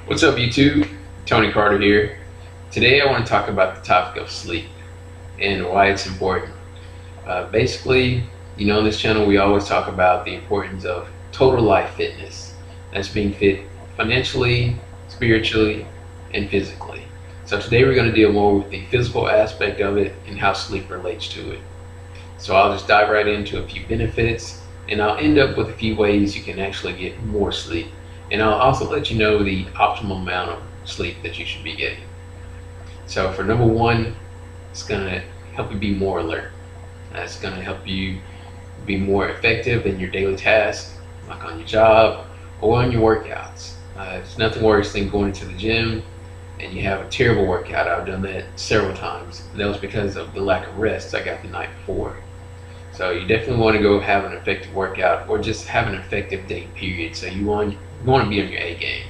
What's up, YouTube? Tony Carter here. Today, I want to talk about the topic of sleep and why it's important. Basically, on this channel, we always talk about the importance of total life fitness. That's being fit financially, spiritually, and physically. So, today, we're going to deal more with the physical aspect of it and how sleep relates to it. So, I'll just dive right into a few benefits, and I'll end up with a few ways you can actually get more sleep. And I'll also let you know the optimal amount of sleep that you should be getting. So for number one, it's going to help you be more alert. It's going to help you be more effective in your daily tasks, like on your job or on your workouts. It's nothing worse than going to the gym and you have a terrible workout. I've done that several times. That was because of the lack of rest I got the night before. So you definitely want to go have an effective workout or just have an effective day period. So you want to be on your A game.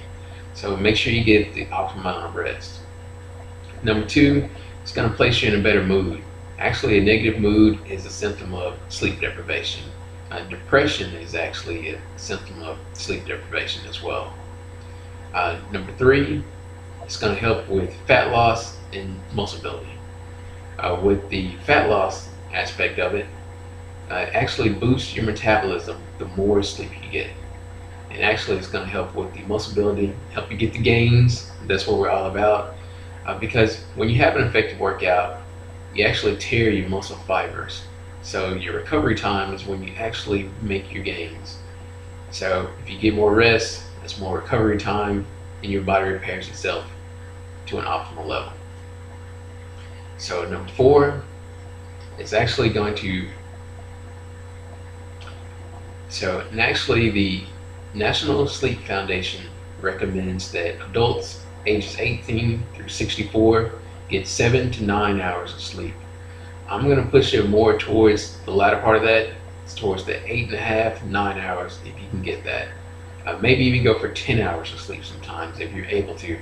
So make sure you get the optimal amount of rest. Number two, it's going to place you in a better mood. Actually, a negative mood is a symptom of sleep deprivation. Depression is actually a symptom of sleep deprivation as well. Number three, it's going to help with fat loss and muscle building. With the fat loss aspect of it, actually boosts your metabolism the more sleep you get. And actually it's going to help with the muscle building, help you get the gains. That's what we're all about. Because when you have an effective workout, you actually tear your muscle fibers. So your recovery time is when you actually make your gains. So if you get more rest, that's more recovery time, and your body repairs itself to an optimal level. So number four, it's actually going to actually the National Sleep Foundation recommends that adults ages 18 through 64 get 7 to 9 hours of sleep. I'm going to push it more towards the latter part of that. It's towards the 8.5, 9 hours if you can get that. Maybe even go for 10 hours of sleep sometimes if you're able to.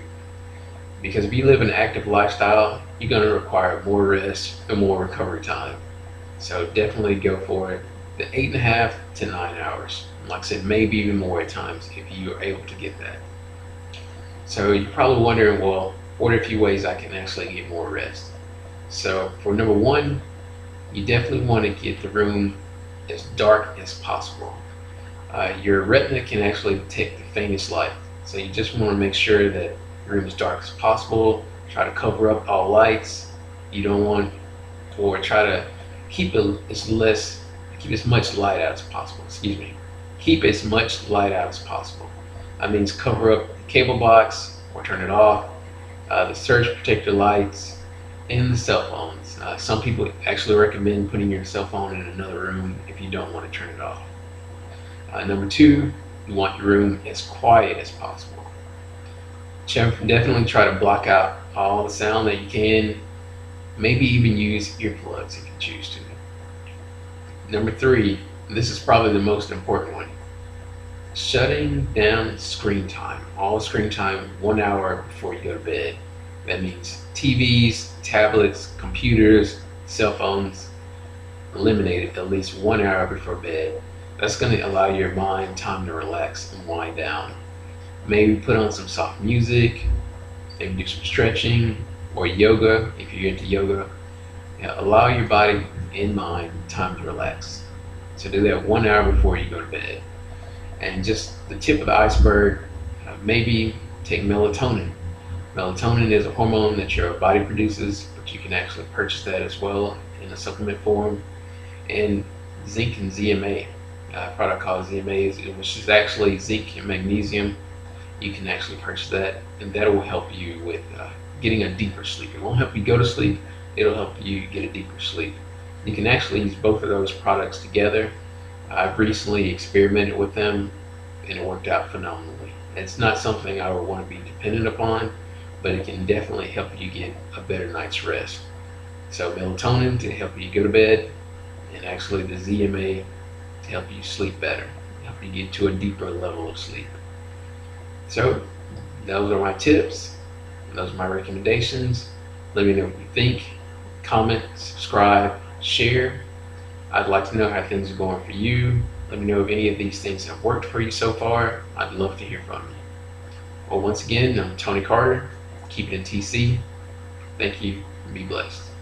Because if you live an active lifestyle, you're going to require more rest and more recovery time. So definitely go for it. The 8.5 to 9 hours. Like I said, maybe even more at times if you are able to get that. So you're probably wondering, well, what are a few ways I can actually get more rest? So for number one, you definitely want to get the room as dark as possible. Your retina can actually detect the faintest light. So you just want to make sure that the room is dark as possible. Try to cover up all lights. You don't want, or try to keep as much light out as possible. Keep as much light out as possible. That means cover up the cable box or turn it off, the surge protector lights, and the cell phones. Some people actually recommend putting your cell phone in another room if you don't want to turn it off. Number two, you want your room as quiet as possible. Definitely try to block out all the sound that you can. Maybe even use earplugs if you choose to. Number three, this is probably the most important one. Shutting down screen time. All screen time 1 hour before you go to bed. That means TVs, tablets, computers, cell phones. Eliminate it at least 1 hour before bed. That's going to allow your mind time to relax and wind down. Maybe put on some soft music, maybe do some stretching or yoga if you're into yoga. Allow your body and mind time to relax. So do that 1 hour before you go to bed. And just the tip of the iceberg, maybe take melatonin. Melatonin is a hormone that your body produces, but you can actually purchase that as well in a supplement form. And zinc and ZMA, a product called ZMA, which is actually zinc and magnesium. You can actually purchase that, and that will help you with getting a deeper sleep. It won't help you go to sleep, it'll help you get a deeper sleep. You can actually use both of those products together. I've recently experimented with them and it worked out phenomenally. It's not something I would want to be dependent upon, but it can definitely help you get a better night's rest. So melatonin to help you go to bed, and actually the ZMA to help you sleep better, help you get to a deeper level of sleep. So those are my tips, those are my recommendations. Let me know what you think. Comment, subscribe, share. I'd like to know how things are going for you. Let me know if any of these things have worked for you so far. I'd love to hear from you. Well, once again, I'm Tony Carter. Keep it in TC. Thank you, and be blessed.